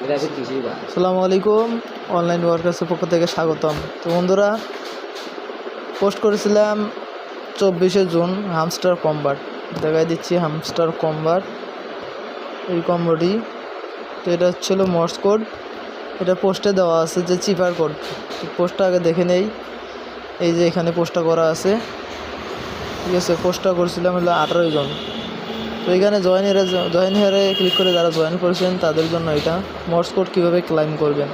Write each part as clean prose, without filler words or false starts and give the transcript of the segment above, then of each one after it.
আসসালামু আলাইকুম, অনলাইন ওয়ার্কার্সের পক্ষ থেকে স্বাগতম। তো বন্ধুরা, পোস্ট করেছিলাম 24শে জুন হামস্টার কম্বাট। দেখাই দিচ্ছি হামস্টার কম্বাট, এই কম্বোটি। তো এটা হচ্ছিলো মর্স কোড। এটা পোস্টে দেওয়া আছে যে চিপার কোড। পোস্টটা আগে দেখে নেই। এই যে এখানে পোস্টটা করা আছে, ঠিক আছে। পোস্টটা করছিলাম হলো 18 জন। তো এখানে জয়েন হেয়ারে ক্লিক করে যারা জয়েন করেছেন তাদের জন্য এটা মর্স কোড কীভাবে ক্লাইম করবেন।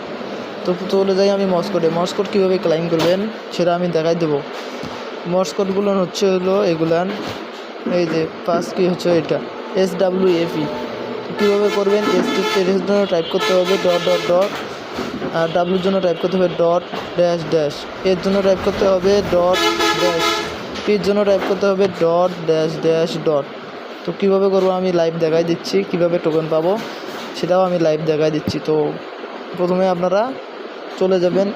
তো চলে যাই আমি মর্স কোড কীভাবে ক্লাইম করবেন সেটা আমি দেখাই দেবো। মর্স কোডগুলো হলো এগুলান। এই যে ফার্স্ট কি হচ্ছে এটা SWFE। কীভাবে করবেন? এর জন্য টাইপ করতে হবে ডট ডট ডট, আর ডাব্লুর জন্য টাইপ করতে হবে ডট ড্যাশ ড্যাশ, এর জন্য টাইপ করতে হবে ডট ড্যাশ, পির জন্য টাইপ করতে হবে ডট ড্যাশ ড্যাশ ডট। তো কীভাবে করবো আমি লাইভ দেখাই দিচ্ছি, কিভাবে টোকেন পাবো সেটাও আমি লাইভ দেখাই দিচ্ছি। তো প্রথমে আপনারা চলে যাবেন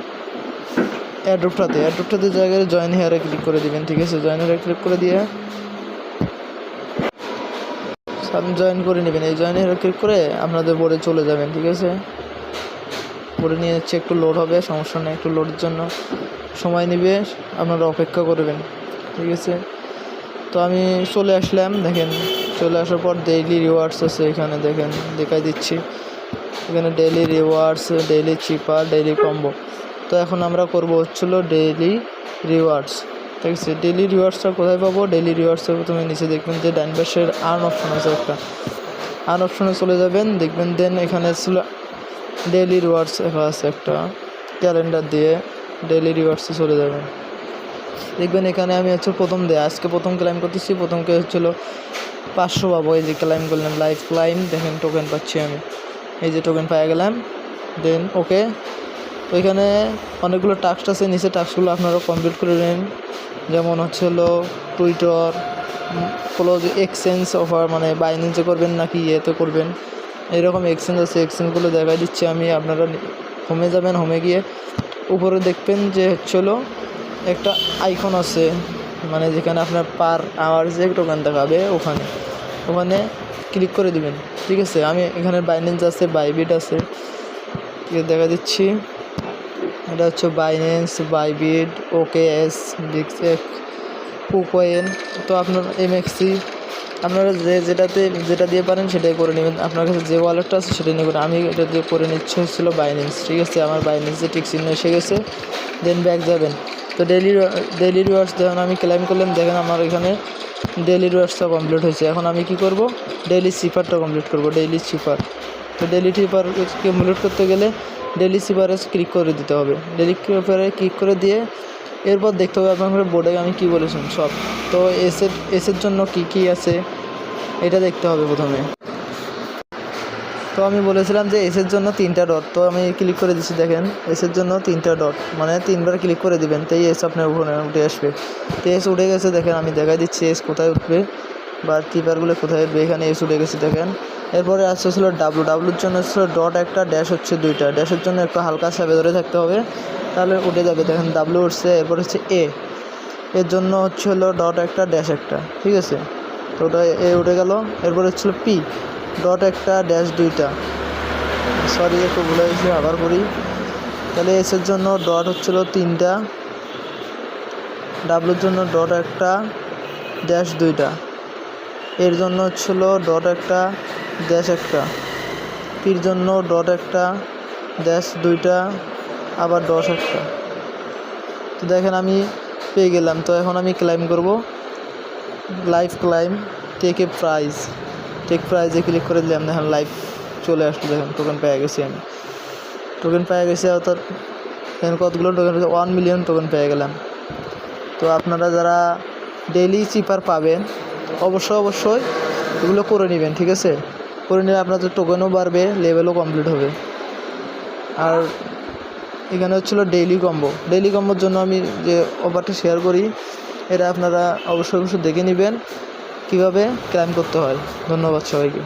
অ্যাড্রপটাতে জায়গায় জয়েন হেয়ারে ক্লিক করে দিবেন, ঠিক আছে। জয়েন হেয়ারে ক্লিক করে দিয়ে জয়েন করে নেবেন। এই জয়েন হেয়ারে ক্লিক করে আপনাদের বোর্ডে চলে যাবেন, ঠিক আছে। বোর্ডে নিয়ে যাচ্ছে, একটু লোড হবে, সমস্যা নেই, একটু লোডের জন্য সময় নেবে, আপনারা অপেক্ষা করবেন, ঠিক আছে। তো আমি চলে আসলাম, দেখেন চলে আসার পর ডেইলি রিওয়ার্ডস আছে এখানে, দেখেন দেখাই দিচ্ছি। এখানে ডেইলি রিওয়ার্ডস, ডেইলি চিপার, ডেইলি কম্বো। তো এখন আমরা করব হচ্ছিলো ডেইলি রিওয়ার্ডস, ঠিক আছে। ডেইলি রিওয়ার্ডসটা কোথায় পাবো? ডেইলি রিওয়ার্ডসের প্রথমে নিচে দেখবেন যে ডান পাশের আর্ন অপশন আছে একটা, আর্ন অপশনে চলে যাবেন, দেখবেন দেন এখানে ছিল ডেইলি রিওয়ার্ডস লেখা আছে একটা, ক্যালেন্ডার দিয়ে ডেইলি রিওয়ার্ডসে চলে যাবেন। দেখবেন এখানে আমি প্রথম আজকে প্রথম ক্লাইম করতেছি, প্রথমকে হচ্ছিলো 500 পাবো। এই যে ক্লাইম করলাম, লাইভ ক্লাইম, দেখেন টোকেন পাচ্ছি আমি, এই যে টোকেন পেয়ে গেলাম। দেন ওকে। তো এখানে অনেকগুলো টাস্ক আছে, নিচে টাস্কগুলো আপনারা কমপ্লিট করে নেন। যেমন টুইটার ক্লোজ এক্সচেঞ্জ অফার, মানে বাইন্যান্সে করবেন নাকি ইয়েতে করবেন, এইরকম এক্সচেঞ্জ আছে। এক্সচেঞ্জগুলো দেখাই দিচ্ছি আমি। আপনারা হোমে যাবেন, হোমে গিয়ে উপরে দেখবেন যে একটা আইকন আছে, মানে যেখানে আপনার পার আওয়ার যে টোকেন দেখাবে ওখানে ক্লিক করে দিবেন, ঠিক আছে। আমি এখানে বাইন্যান্স আছে, বাইবিট আছে, ঠিক আছে, দেখা দিচ্ছি। এটা হচ্ছে বাইন্যান্স, বাইবিট, OKX, ডিক্সএক্স, কুকয়েন। তো আপনার MXC, আপনারা যেটা দিয়ে পারেন সেটাই করে নেবেন। আপনার কাছে যে ওয়ালেটটা আছে সেটাই নেবেন। আমি এটা দিয়ে করে নিচ্ছে হচ্ছিলো বাইন্যান্স, ঠিক আছে। আমার বাইন্যান্সে টিক চিহ্ন এসে গেছে। দেন ব্যাক যাবেন। তো ডেইলি রিওয়ার্ডস দেখুন আমি ক্লেম করলাম, দেখেন আমার এখানে ডেইলি রিওয়ার্ডসটা কমপ্লিট হয়েছে। এখন আমি কি করব? ডেইলি চিপারটা কমপ্লিট করব, ডেইলি চিপার। তো ডেইলি চিপার কমপ্লিট করতে গেলে ডেইলি চিপারে ক্লিক করে দিতে হবে। ডেইলি চিপারে ক্লিক করে দিয়ে এরপর দেখতে হবে আপনার বোর্ডে আমি কি বলেছিলাম সব। তো এসের জন্য কি আছে এটা দেখতে হবে প্রথমে। তো আমি বলেছিলাম যে এসের জন্য 3টা ডট, তো আমি ক্লিক করে দিচ্ছি, দেখেন এসের জন্য 3টা ডট, মানে 3বার ক্লিক করে দিবেন, তো এই এস আপনার উপরে উঠে আসবে। তো এস উঠে গেছে, দেখেন আমি দেখাই দিচ্ছি এস কোথায় উঠবে বা কিপারগুলো কোথায় উঠবে। এখানে এস উঠে গেছে, দেখেন। এরপরে আসছিল ডাব্লুর জন্য ছিল ডট একটা, ড্যাশ হচ্ছে 2টা। ড্যাশের জন্য একটু হালকা সাবে ধরে থাকতে হবে, তাহলে উঠে যাবে, দেখেন ডাব্লু উঠছে। এরপর হচ্ছে এর জন্য হলো ডট একটা, ড্যাশ একটা, ঠিক আছে। তো ওটা উঠে গেল। এরপর হচ্ছিলো পি, ডট একটা, ড্যাশ 2টা। সরি একটু ভুলে গেছি, আবার করি। তাহলে এসের জন্য ডট হচ্ছিলো 3টা, ডাব্লুর জন্য ডট একটা, ড্যাশ 2টা। এর জন্য হচ্ছিলো ডট একটা, ড্যাশ একটা। পির জন্য ডট একটা, ড্যাশ 2টা, আবার ডট একটা। তো দেখেন আমি পেয়ে গেলাম। তো এখন আমি ক্লাইম করব, লাইভ ক্লাইম, টেক প্রাইজে ক্লিক করে দিলাম, দেখেন লাইভ চলে আসলো, দেখেন টোকেন পেয়ে গেছি আমি। অর্থাৎ দেখেন কতগুলো টোকেন পেয়েছে, 1 মিলিয়ন টোকেন পেয়ে গেলাম। তো আপনারা যারা ডেইলি চিপার পাবেন অবশ্যই এগুলো করে নেবেন, ঠিক আছে। করে নিলে আপনাদের টোকেনও বাড়বে, লেভেলও কমপ্লিট হবে। আর এখানে হচ্ছিলো ডেইলি কম্বোর জন্য আমি যে অফারটা শেয়ার করি, এটা আপনারা অবশ্যই দেখে নেবেন কীভাবে ক্লাইম করতে হয়। ধন্যবাদ সবাইকে।